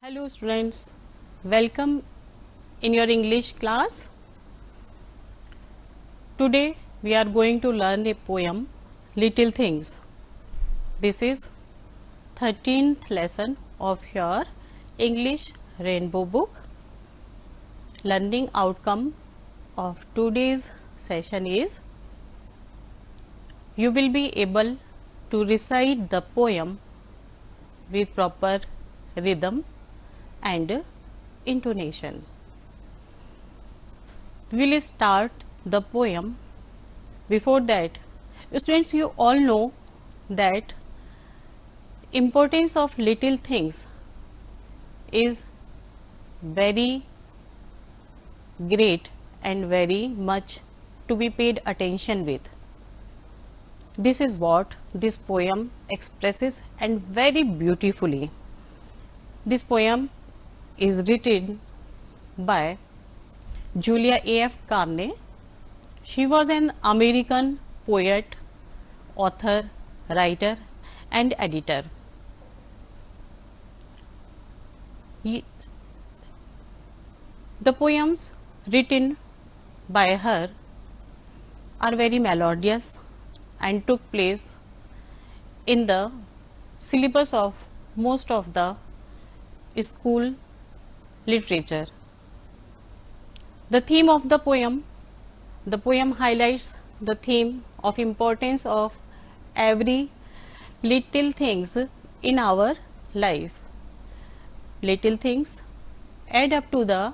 Hello students, welcome in your English class. Today we are going to learn a poem Little Things. This is 13th lesson of your English Rainbow book. Learning outcome of today's session is you will be able to recite the poem with proper rhythm and intonation. We will start the poem. Before that, students, you all know that importance of little things is very great and very much to be paid attention with. This is what this poem expresses and very beautifully. This poem is written by Julia A.F. Carney. She was an American poet, author, writer and editor. The poems written by her are very melodious and took place in the syllabus of most of the school literature. The theme of the poem highlights the theme of importance of every little things in our life. Little things add up to the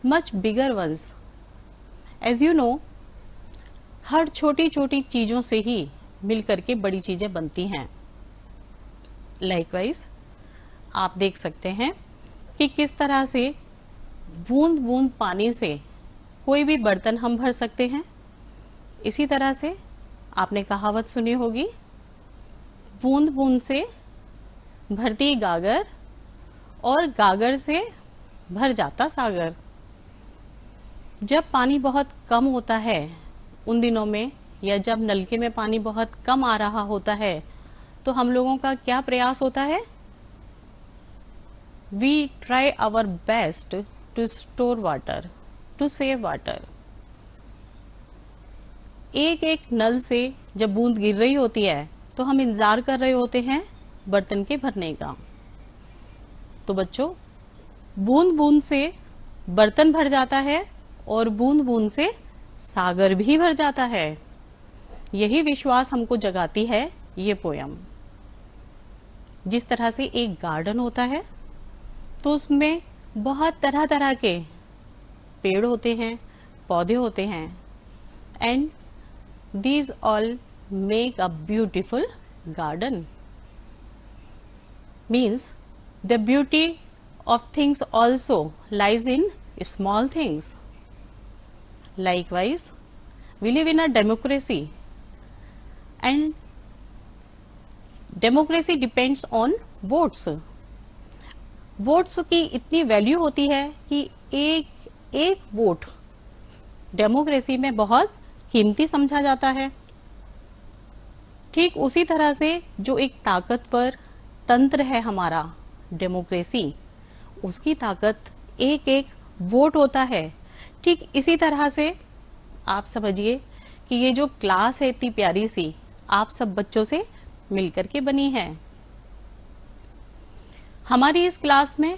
much bigger ones. As you know, हर छोटी छोटी चीज़ों से ही मिल करके बड़ी चीज़ें बनती हैं. Likewise, आप देख सकते हैं कि किस तरह से बूंद बूंद पानी से कोई भी बर्तन हम भर सकते हैं. इसी तरह से आपने कहावत सुनी होगी, बूंद बूंद से भरती गागर और गागर से भर जाता सागर. जब पानी बहुत कम होता है उन दिनों में, या जब नलके में पानी बहुत कम आ रहा होता है, तो हम लोगों का क्या प्रयास होता है? We try our best to store water, to save water. एक एक नल से जब बूंद गिर रही होती है तो हम इंतजार कर रहे होते हैं बर्तन के भरने का. तो बच्चों, बूंद बूंद से बर्तन भर जाता है और बूंद बूंद से सागर भी भर जाता है. यही विश्वास हमको जगाती है ये पोयम. जिस तरह से एक गार्डन होता है तो उसमें बहुत तरह तरह के पेड़ होते हैं, पौधे होते हैं, and these all make a beautiful garden. Means the beauty of things also lies in small things. Likewise, we live in a democracy and democracy depends on votes. Votes की इतनी वैल्यू होती है कि एक एक वोट डेमोक्रेसी में बहुत कीमती समझा जाता है. ठीक उसी तरह से जो एक ताकतवर तंत्र है हमारा डेमोक्रेसी, उसकी ताकत एक एक वोट होता है. ठीक इसी तरह से आप समझिए कि ये जो क्लास है इतनी प्यारी सी, आप सब बच्चों से मिलकर के बनी है. हमारी इस क्लास में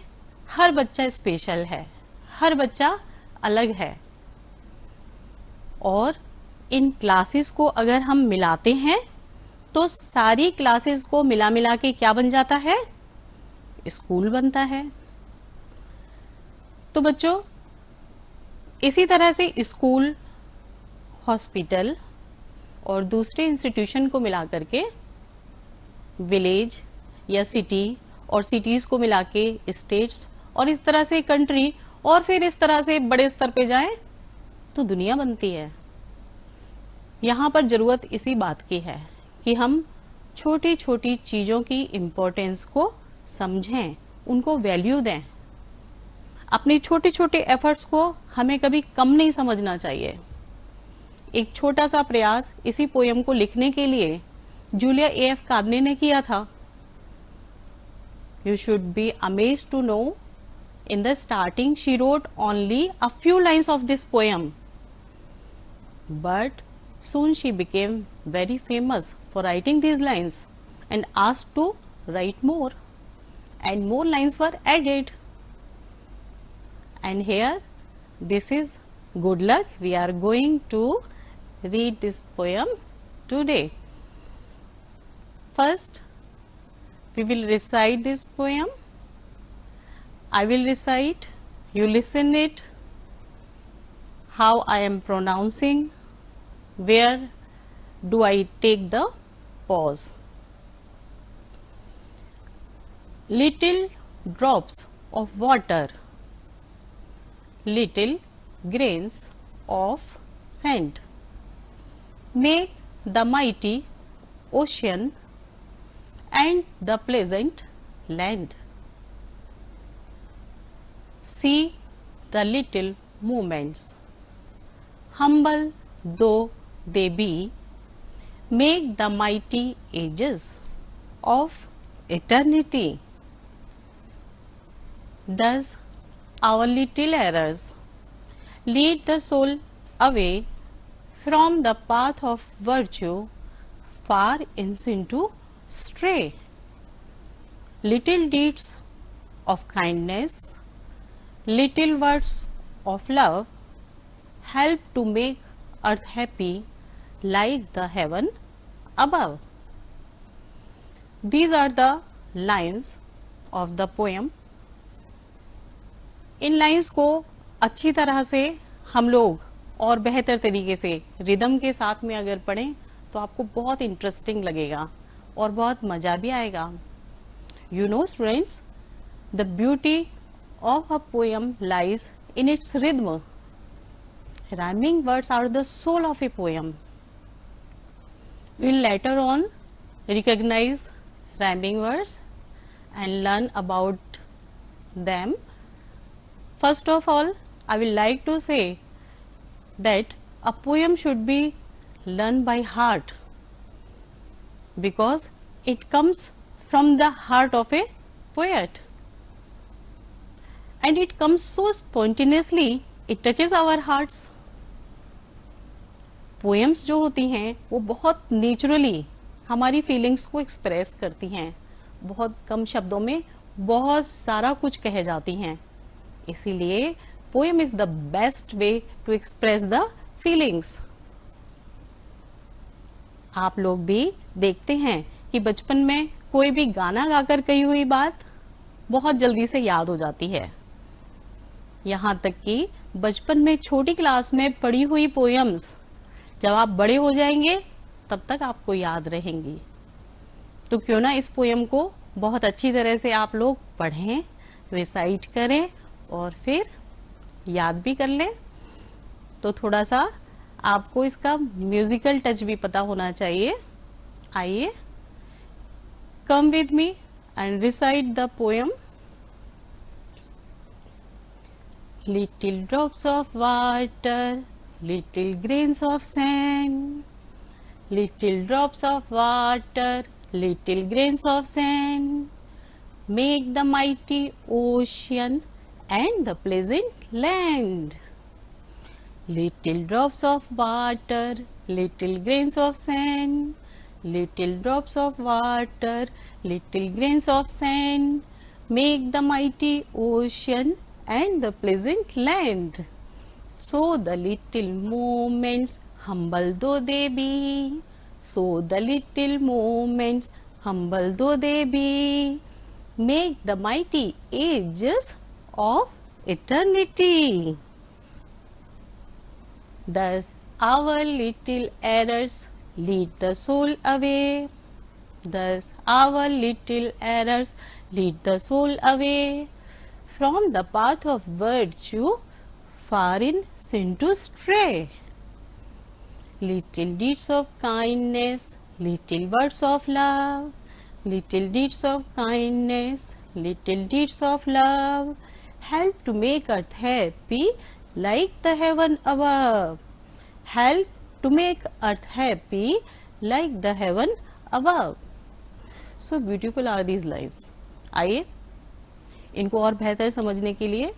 हर बच्चा स्पेशल है, हर बच्चा अलग है. और इन क्लासेस को अगर हम मिलाते हैं तो सारी क्लासेस को मिला मिला के क्या बन जाता है? स्कूल बनता है. तो बच्चों, इसी तरह से स्कूल, हॉस्पिटल और दूसरे इंस्टीट्यूशन को मिला करके विलेज या सिटी, और सिटीज को मिला के स्टेट्स, और इस तरह से कंट्री, और फिर इस तरह से बड़े स्तर पे जाएं तो दुनिया बनती है. यहाँ पर जरूरत इसी बात की है कि हम छोटी छोटी चीजों की इम्पोर्टेंस को समझें, उनको वैल्यू दें. अपने छोटे छोटे एफर्ट्स को हमें कभी कम नहीं समझना चाहिए. एक छोटा सा प्रयास इसी पोयम को लिखने के लिए जूलिया ए.एफ. कार्ने ने किया था. You should be amazed to know in the starting she wrote only a few lines of this poem, but soon she became very famous for writing these lines and asked to write more, and more lines were added. And here, this is good luck. We are going to read this poem today. First, we will recite this poem. I will recite, you listen it, how I am pronouncing, where do I take the pause. Little drops of water, little grains of sand, make the mighty ocean and the pleasant land. See the little moments, humble though they be, make the mighty ages of eternity. Thus our little errors lead the soul away from the path of virtue, far into stray. Little deeds of kindness, little words of love help to make earth happy like the heaven above. These are the lines of the poem. In lines को अच्छी तरह से हम लोग और बेहतर तरीके से रिदम के साथ में अगर पढ़ें तो आपको बहुत इंटरेस्टिंग लगेगा और बहुत मज़ा भी आएगा. You know students, the beauty of a poem lies in its rhythm. Rhyming words are the soul of a poem. We will later on recognize rhyming words and learn about them. First of all, I will like to say that a poem should be learned by heart, because it comes from the heart of a poet and it comes so spontaneously, it touches our hearts. Poems जो होती हैं वो बहुत naturally हमारी feelings को express करती हैं, बहुत कम शब्दों में बहुत सारा कुछ कह जाती हैं. इसीलिए poem is the best way to express the feelings. आप लोग भी देखते हैं कि बचपन में कोई भी गाना गाकर कही हुई बात बहुत जल्दी से याद हो जाती है. यहाँ तक कि बचपन में छोटी क्लास में पढ़ी हुई पोएम्स जब आप बड़े हो जाएंगे तब तक आपको याद रहेंगी. तो क्यों ना इस पोएम को बहुत अच्छी तरह से आप लोग पढ़ें, रिसाइट करें और फिर याद भी कर लें. तो थोड़ा सा आपको इसका म्यूजिकल टच भी पता होना चाहिए. आइए, come with me and recite the poem. Little drops of water, little grains of sand, little drops of water, little grains of sand, make the mighty ocean and the pleasant land. Little drops of water, little grains of sand, little drops of water, little grains of sand, make the mighty ocean and the pleasant land. So the little moments, humble though they be, so the little moments, humble though they be, make the mighty ages of eternity. Thus our little errors lead the soul away. Thus our little errors lead the soul away from the path of virtue, far in sin to stray. Little deeds of kindness, little words of love, little deeds of kindness, little deeds of love, help to make earth happy like the heaven above. Help to make earth happy like the heaven above. So beautiful are these lines. आइए इनको और बेहतर समझने के लिए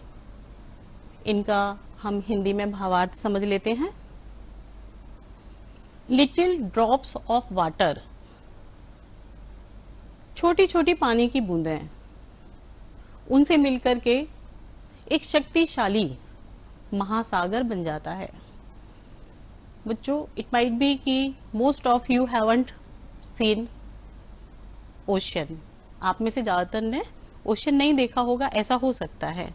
इनका हम हिंदी में भावार्थ समझ लेते हैं। लिटिल ड्रॉप्स ऑफ वाटर, छोटी छोटी पानी की बूंदें, उनसे मिलकर के एक शक्तिशाली महासागर बन जाता है। बच्चों, इट माइट बी कि most of you haven't seen ocean, आप में से ज्यादातर ने ओशन नहीं देखा होगा, ऐसा हो सकता है।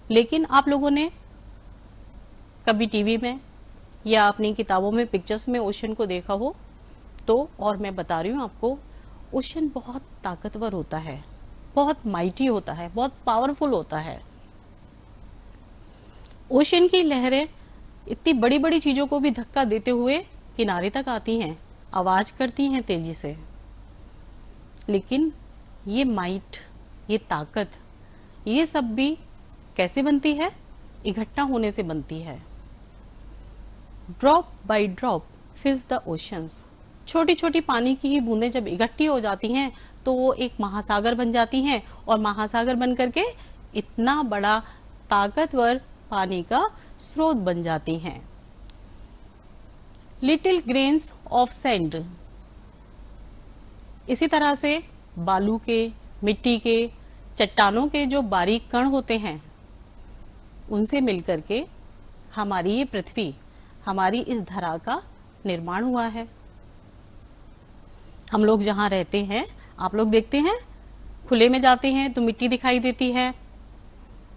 लेकिन आप लोगों ने कभी टीवी में या अपनी किताबों में पिक्चर्स में ओशन को देखा हो तो, और मैं बता रही हूँ आपको, ओशन बहुत ताकतवर होता है, बहुत माइटी होता है, बहुत पावरफुल होता है। ओशन की लहरें इतनी बड़ी बड़ी चीजों को भी धक्का देते हुए किनारे तक आती हैं, आवाज करती हैं तेजी से। लेकिन ये माइट, ये ताकत, ये सब भी कैसे बनती है? इकट्ठा होने से बनती है। Drop by drop फिल्स the oceans, छोटी छोटी पानी की ही बूंदें जब इकट्ठी हो जाती हैं तो वो एक महासागर बन जाती हैं, और महासागर बन करके इतना बड़ा ताकतवर पानी का स्रोत बन जाती हैं। लिटिल ग्रेन्स ऑफ सैंड, इसी तरह से बालू के, मिट्टी के, चट्टानों के जो बारीक कण होते हैं, उनसे मिलकर के हमारी ये पृथ्वी, हमारी इस धरा का निर्माण हुआ है। हम लोग जहां रहते हैं, आप लोग देखते हैं खुले में जाते हैं तो मिट्टी दिखाई देती है,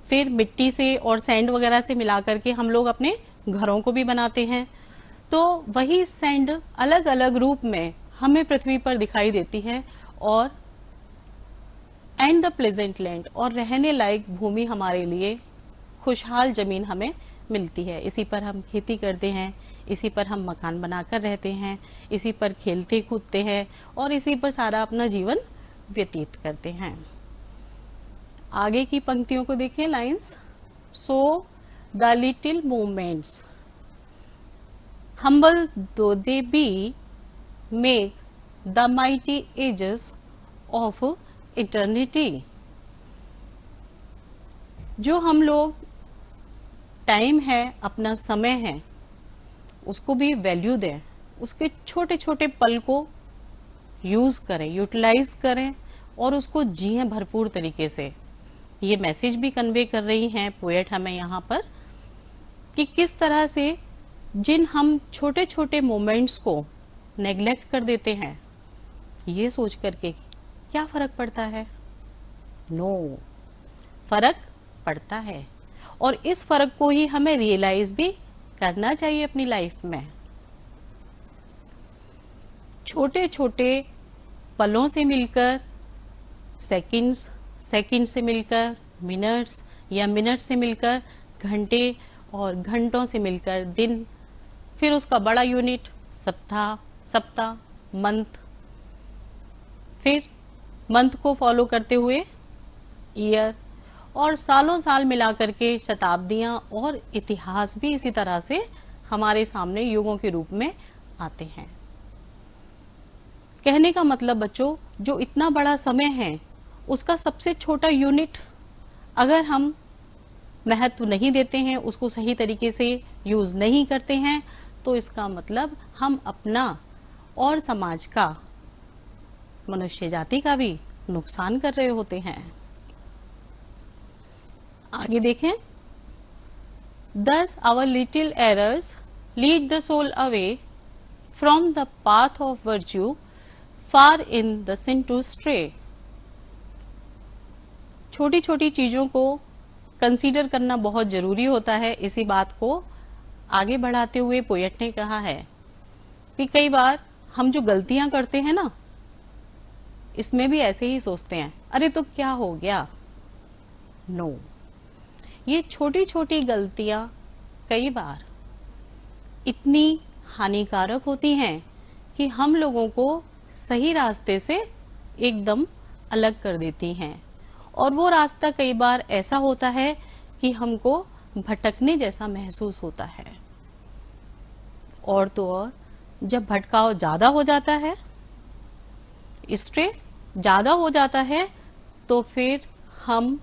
फिर मिट्टी से और सैंड वगैरह से मिला करके हम लोग अपने घरों को भी बनाते हैं। तो वही सैंड अलग अलग रूप में हमें पृथ्वी पर दिखाई देती है, और एंड द प्लेजेंट लैंड, और रहने लायक भूमि हमारे लिए, खुशहाल जमीन हमें मिलती है। इसी पर हम खेती करते हैं, इसी पर हम मकान बनाकर रहते हैं, इसी पर खेलते कूदते हैं, और इसी पर सारा अपना जीवन व्यतीत करते हैं। आगे की पंक्तियों को देखिए, lines. So the little moments humble though they be make the mighty ages of eternity। जो हम लोग टाइम है, अपना समय है, उसको भी वैल्यू दें, उसके छोटे छोटे पल को यूज करें, यूटिलाइज करें, और उसको जिएं भरपूर तरीके से। ये मैसेज भी कन्वे कर रही हैं पोएट हमें यहाँ पर कि किस तरह से जिन हम छोटे छोटे मोमेंट्स को नेग्लेक्ट कर देते हैं, ये सोच करके क्या फर्क पड़ता है? नो, फर्क पड़ता है, और इस फर्क को ही हमें रियलाइज भी करना चाहिए अपनी लाइफ में। छोटे छोटे पलों से मिलकर सेकंड्स, सेकंड से मिलकर मिनट्स, या मिनट से मिलकर घंटे, और घंटों से मिलकर दिन, फिर उसका बड़ा यूनिट सप्ताह, सप्ताह मंथ, फिर मंथ को फॉलो करते हुए ईयर, और सालों साल मिला करके शताब्दियां और इतिहास भी इसी तरह से हमारे सामने युगों के रूप में आते हैं। कहने का मतलब बच्चों, जो इतना बड़ा समय है उसका सबसे छोटा यूनिट अगर हम महत्व नहीं देते हैं, उसको सही तरीके से यूज नहीं करते हैं, तो इसका मतलब हम अपना और समाज का, मनुष्य जाति का भी नुकसान कर रहे होते हैं। आगे देखें। Thus our little errors lead the soul away from the path of virtue, far in the sin to stray। छोटी छोटी चीजों को कंसीडर करना बहुत जरूरी होता है। इसी बात को आगे बढ़ाते हुए पोएट ने कहा है कि कई बार हम जो गलतियां करते हैं ना, इसमें भी ऐसे ही सोचते हैं, अरे तो क्या हो गया। नो, ये छोटी छोटी गलतियां कई बार इतनी हानिकारक होती हैं कि हम लोगों को सही रास्ते से एकदम अलग कर देती हैं, और वो रास्ता कई बार ऐसा होता है कि हमको भटकने जैसा महसूस होता है। और तो और जब भटकाव ज्यादा हो जाता है, स्ट्रे ज्यादा हो जाता है, तो फिर हम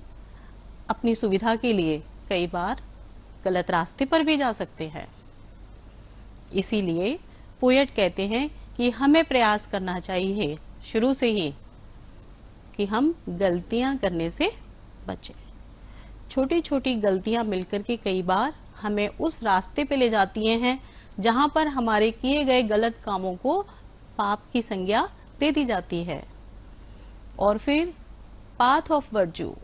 अपनी सुविधा के लिए कई बार गलत रास्ते पर भी जा सकते हैं। इसीलिए पोएट कहते हैं कि हमें प्रयास करना चाहिए शुरू से ही कि हम गलतियां करने से बचें। छोटी छोटी गलतियां मिलकर के कई बार हमें उस रास्ते पे ले जाती हैं जहां पर हमारे किए गए गलत कामों को पाप की संज्ञा दे दी जाती है, और फिर पाथ ऑफ वर्च्यू,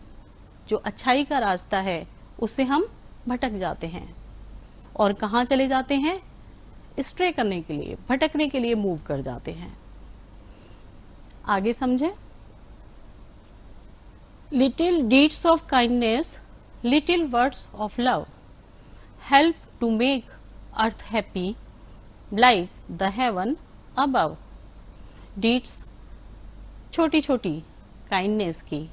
जो अच्छाई का रास्ता है, उससे हम भटक जाते हैं और कहाँ चले जाते हैं? स्ट्रे करने के लिए, भटकने के लिए मूव कर जाते हैं। आगे समझें। Little deeds of kindness, little words of love help to make earth happy like the heaven above. Deeds, छोटी छोटी काइंडनेस की,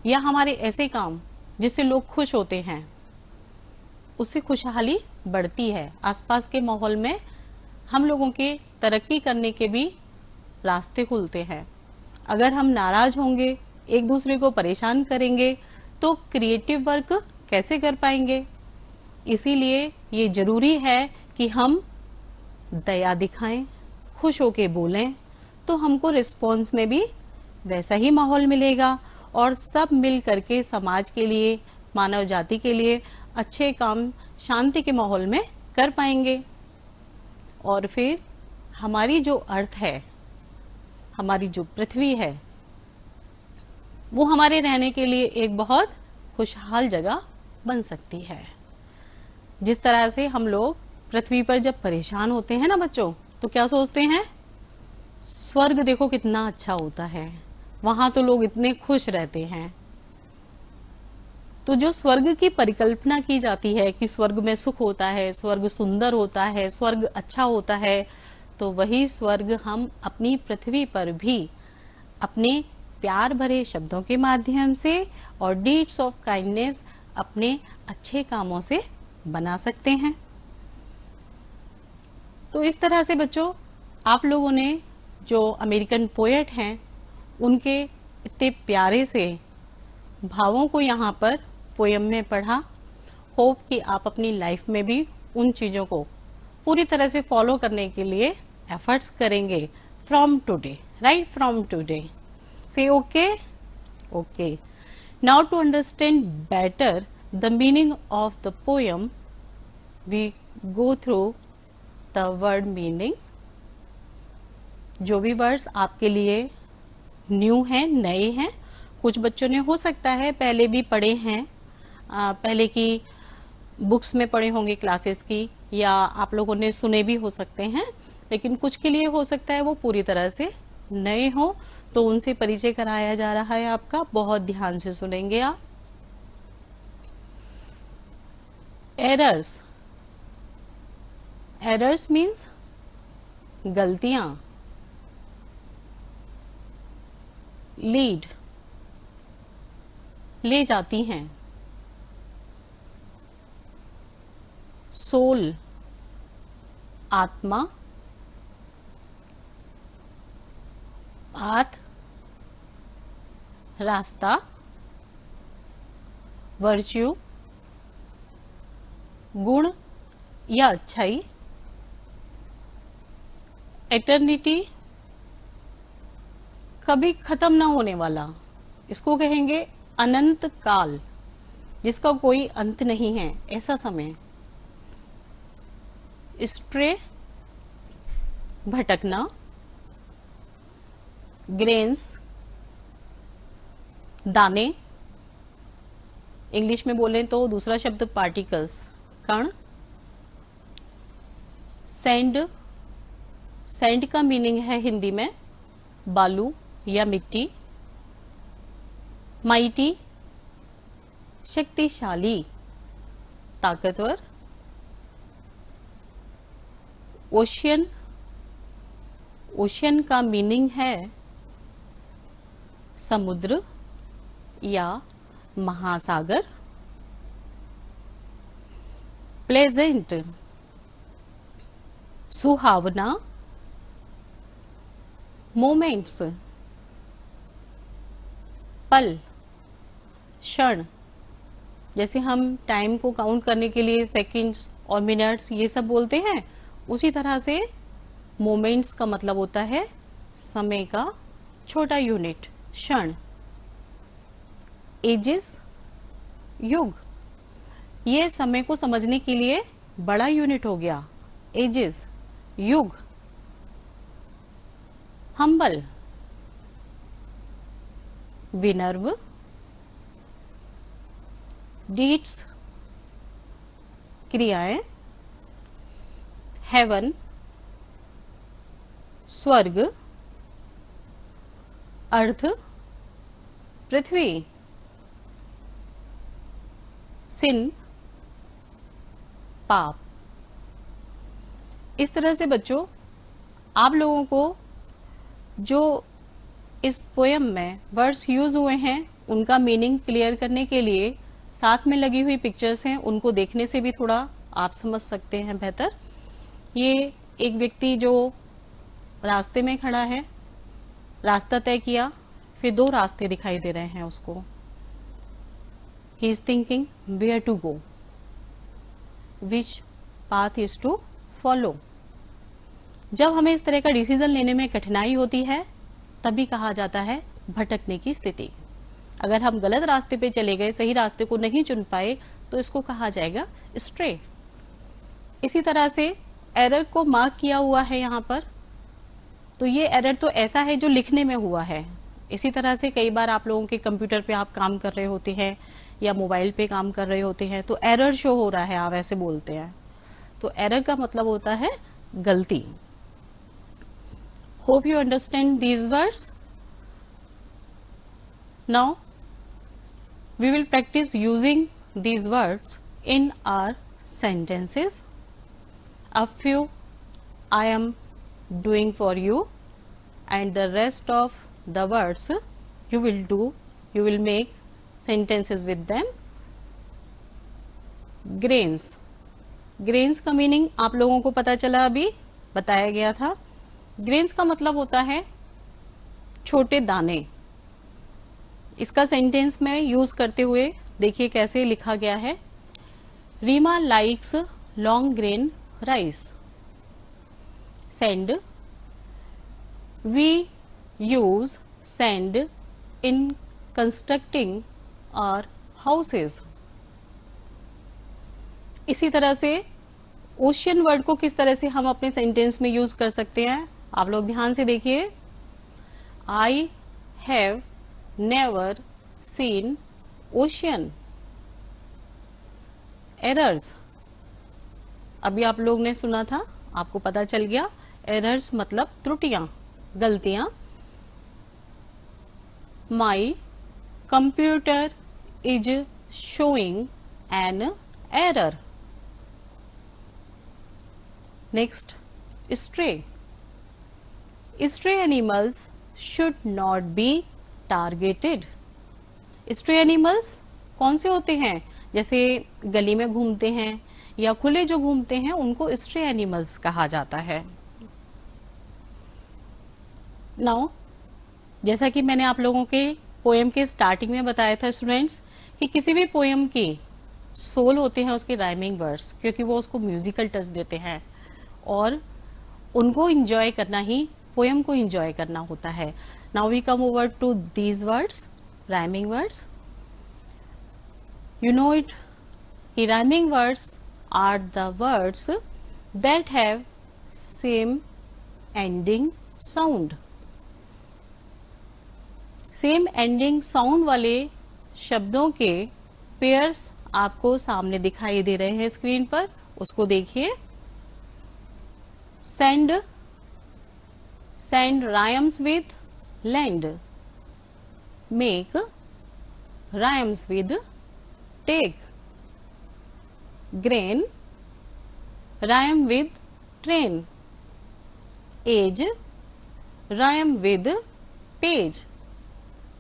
या हमारे ऐसे काम जिससे लोग खुश होते हैं, उससे खुशहाली बढ़ती है। आसपास के माहौल में हम लोगों के तरक्की करने के भी रास्ते खुलते हैं। अगर हम नाराज होंगे, एक दूसरे को परेशान करेंगे, तो क्रिएटिव वर्क कैसे कर पाएंगे? इसीलिए ये जरूरी है कि हम दया दिखाएं, खुश होके बोलें, तो हमको रिस्पॉन्स में भी वैसा ही माहौल मिलेगा और सब मिल करके समाज के लिए, मानव जाति के लिए अच्छे काम शांति के माहौल में कर पाएंगे। और फिर हमारी जो अर्थ है, हमारी जो पृथ्वी है, वो हमारे रहने के लिए एक बहुत खुशहाल जगह बन सकती है। जिस तरह से हम लोग पृथ्वी पर जब परेशान होते हैं ना बच्चों, तो क्या सोचते हैं? स्वर्ग देखो कितना अच्छा होता है, वहां तो लोग इतने खुश रहते हैं। तो जो स्वर्ग की परिकल्पना की जाती है कि स्वर्ग में सुख होता है, स्वर्ग सुंदर होता है, स्वर्ग अच्छा होता है, तो वही स्वर्ग हम अपनी पृथ्वी पर भी अपने प्यार भरे शब्दों के माध्यम से और डीड्स ऑफ काइंडनेस, अपने अच्छे कामों से बना सकते हैं। तो इस तरह से बच्चों, आप लोगों ने जो अमेरिकन पोएट हैं, उनके इतने प्यारे से भावों को यहाँ पर पोयम में पढ़ा। होप कि आप अपनी लाइफ में भी उन चीजों को पूरी तरह से फॉलो करने के लिए एफर्ट्स करेंगे from today, right? From today say okay. Now to understand better the meaning of the poem, we go through the word meaning। जो भी वर्ड्स आपके लिए न्यू हैं, नए हैं, कुछ बच्चों ने हो सकता है पहले भी पढ़े हैं, पहले की बुक्स में पढ़े होंगे क्लासेस की, या आप लोगों ने सुने भी हो सकते हैं, लेकिन कुछ के लिए हो सकता है वो पूरी तरह से नए हो, तो उनसे परिचय कराया जा रहा है आपका। बहुत ध्यान से सुनेंगे आप। एरर्स, एरर्स मीन्स गलतियां। लीड, ले जाती हैं। सोल, आत्मा। पाथ, रास्ता। वर्च्यू, गुण या अच्छाई। एटर्निटी, कभी खत्म ना होने वाला, इसको कहेंगे अनंत काल, जिसका कोई अंत नहीं है, ऐसा समय। स्ट्रे, भटकना। ग्रेन्स, दाने। इंग्लिश में बोलें तो दूसरा शब्द पार्टिकल्स, कण। सैंड, सैंड का मीनिंग है हिंदी में बालू या मिट्टी। माइटी, शक्तिशाली, ताकतवर। ओशियन, ओशियन का मीनिंग है समुद्र या महासागर। प्लेजेंट, सुहावना। मोमेंट्स, पल, क्षण, जैसे हम टाइम को काउंट करने के लिए सेकंड्स और मिनट्स ये सब बोलते हैं, उसी तरह से मोमेंट्स का मतलब होता है समय का छोटा यूनिट, क्षण। एजेस, युग, ये समय को समझने के लिए बड़ा यूनिट हो गया, एजेस, युग। हम्बल, विनर्व, डीड्स, क्रियाएं, हेवन, स्वर्ग, अर्थ, पृथ्वी, सिन, पाप। इस तरह से बच्चों आप लोगों को जो इस पोयम में वर्ड्स यूज हुए हैं उनका मीनिंग क्लियर करने के लिए साथ में लगी हुई पिक्चर्स हैं, उनको देखने से भी थोड़ा आप समझ सकते हैं बेहतर। ये एक व्यक्ति जो रास्ते में खड़ा है, रास्ता तय किया, फिर दो रास्ते दिखाई दे रहे हैं उसको। He is thinking where to go, which path is to follow. जब हमें इस तरह का डिसीजन लेने में कठिनाई होती है तभी कहा जाता है भटकने की स्थिति। अगर हम गलत रास्ते पे चले गए, सही रास्ते को नहीं चुन पाए, तो इसको कहा जाएगा स्ट्रे। इसी तरह से एरर को मार्क किया हुआ है यहाँ पर, तो ये एरर तो ऐसा है जो लिखने में हुआ है। इसी तरह से कई बार आप लोगों के कंप्यूटर पे आप काम कर रहे होते हैं या मोबाइल पे काम कर रहे होते हैं तो एरर शो हो रहा है, आप ऐसे बोलते हैं, तो एरर का मतलब होता है गलती। Hope you understand these words. Now we will practice using these words in our sentences. A few I am doing for you and the rest of the words you will make sentences with them. Grains. Grains का meaning आप लोगों को पता चला, अभी बताया गया था। Grains का मतलब होता है छोटे दाने। इसका सेंटेंस में यूज करते हुए देखिए कैसे लिखा गया है। Reema likes long grain rice. Sand, we use sand in constructing our houses. इसी तरह से ओशियन वर्ड को किस तरह से हम अपने सेंटेंस में यूज कर सकते हैं, आप लोग ध्यान से देखिए। I have never seen ocean. Errors, अभी आप लोग ने सुना था, आपको पता चल गया। एरर्स मतलब त्रुटियां, गलतियां। My computer is showing an error. Next, stray. Stray animals should not be targeted. Stray animals कौन से होते हैं, जैसे गली में घूमते हैं या खुले जो घूमते हैं उनको स्ट्रे एनिमल्स कहा जाता है। नाउ जैसा कि मैंने आप लोगों के पोएम के स्टार्टिंग में बताया था स्टूडेंट्स कि किसी भी पोएम की सोल होते हैं उसके राइमिंग वर्ड्स, क्योंकि वो उसको म्यूजिकल टच देते हैं और उनको एंजॉय करना ही पोएम को एंजॉय करना होता है। Now we come over to these words, rhyming words. You know it, the rhyming words are the words that have same ending sound. Same ending sound वाले शब्दों के पेयर्स आपको सामने दिखाई दे रहे हैं स्क्रीन पर, उसको देखिए। Send, send rhymes with lend. Make rhymes with take. Grain rhyme with train. Age rhyme with page.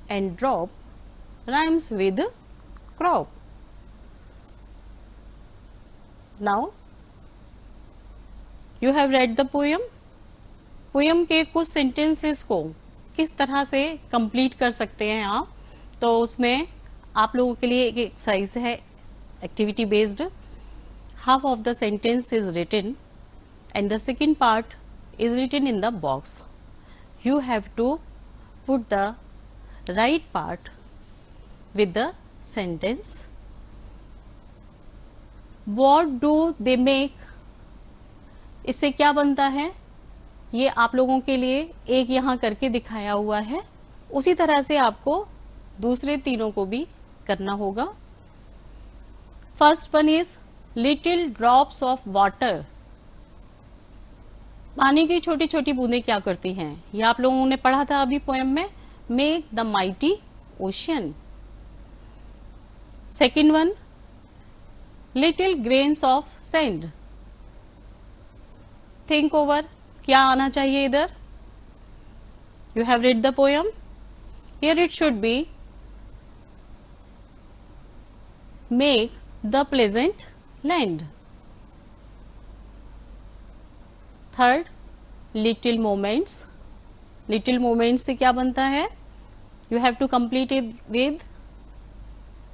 And drop rhymes with crop. Now you have read the poem. Poem के कुछ सेंटेंसेस को किस तरह से complete कर सकते हैं आप, तो उसमें आप लोगों के लिए एक एक्सरसाइज है activity based. Half of the sentence is written and the second part is written in the box. You have to put the right part with the sentence. What do they make? इससे क्या बनता है, ये आप लोगों के लिए एक यहाँ करके दिखाया हुआ है. उसी तरह से आपको दूसरे तीनों को भी करना होगा. First one is little drops of water. पानी की छोटी छोटी बूंदें क्या करती हैं, ये आप लोगों ने पढ़ा था अभी पोएम में. Make the mighty ocean. Second one little grains of sand. Think over, क्या आना चाहिए इधर. You have read the poem. Here it should be make the pleasant land. Third little moments. Little moments से क्या बनता है, you have to complete it with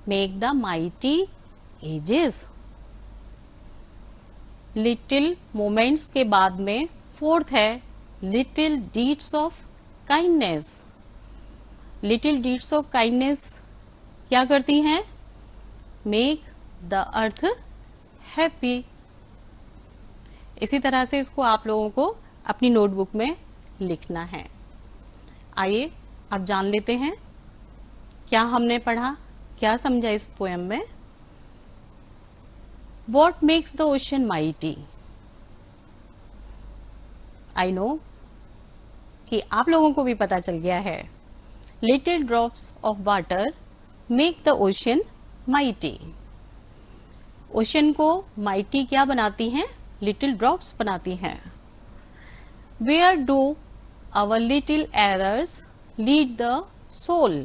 make the mighty ages. Little moments के बाद में फोर्थ है little deeds of kindness. Little deeds of kindness क्या करती हैं, मेक द अर्थ हैप्पी. इसी तरह से इसको आप लोगों को अपनी नोटबुक में लिखना है. आइए अब जान लेते हैं क्या हमने पढ़ा, क्या समझा इस पोएम में. What makes the ocean mighty? I know कि आप लोगों को भी पता चल गया है. Little drops of water make the ocean mighty. Ocean को माइटी क्या बनाती हैं, लिटिल ड्रॉप्स बनाती हैं. Where do our little errors lead the soul?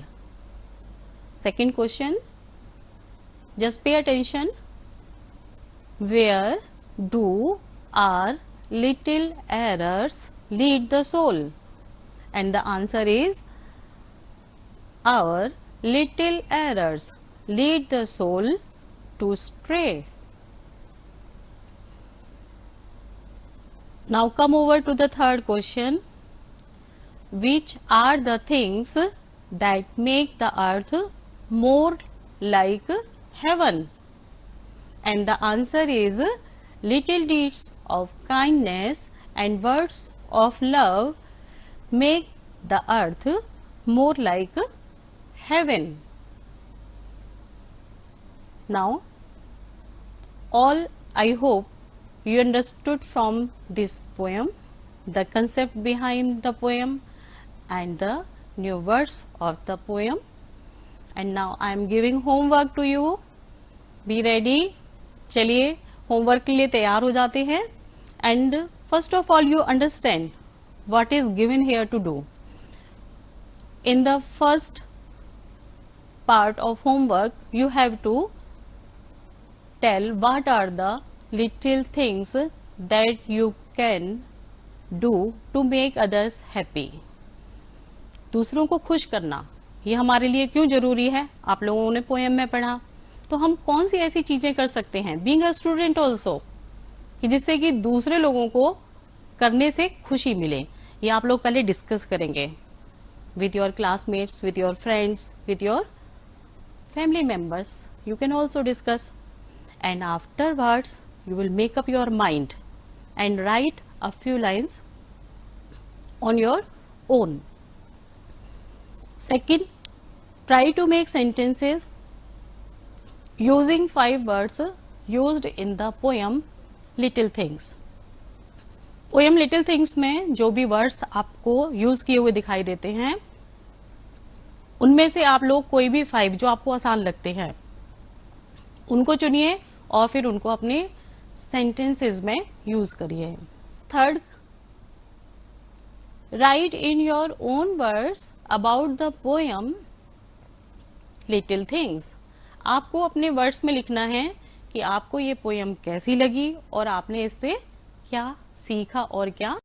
Second question, just pay attention. Where do our little errors lead the soul? And the answer is our little errors lead the soul to stray. Now come over to the third question. Which are the things that make the earth more like heaven? And the answer is little deeds of kindness and words of love make the earth more like heaven. Now all I hope you understood from this poem the concept behind the poem and the new words of the poem. And now I am giving homework to you. Be ready. चलिए homework के लिए तैयार हो जाते हैं. And first of all you understand what is given here to do. In the first part of homework you have to tell what are the little things that you can do to make others happy. दूसरों को खुश करना ये हमारे लिए क्यों जरूरी है, आप लोगों ने पोएम में पढ़ा. तो हम कौन सी ऐसी चीजें कर सकते हैं बीइंग अ स्टूडेंट ऑल्सो, कि जिससे कि दूसरे लोगों को करने से खुशी मिले. ये आप लोग पहले डिस्कस करेंगे with your classmates, with your friends, with your family members. You can also discuss, and afterwards you will make up your mind and write a few lines on your own. Second, try to make sentences using 5 words used in the poem Little Things. Poem little things में जो भी words आपको use किए हुए दिखाई देते हैं उनमें से आप लोग कोई भी 5 जो आपको आसान लगते हैं उनको चुनिए और फिर उनको अपने सेंटेंसेस में यूज करिए. Third, right in your own words about the poem little things. आपको अपने वर्ड्स में लिखना है कि आपको ये पोएम कैसी लगी और आपने इससे क्या सीखा और क्या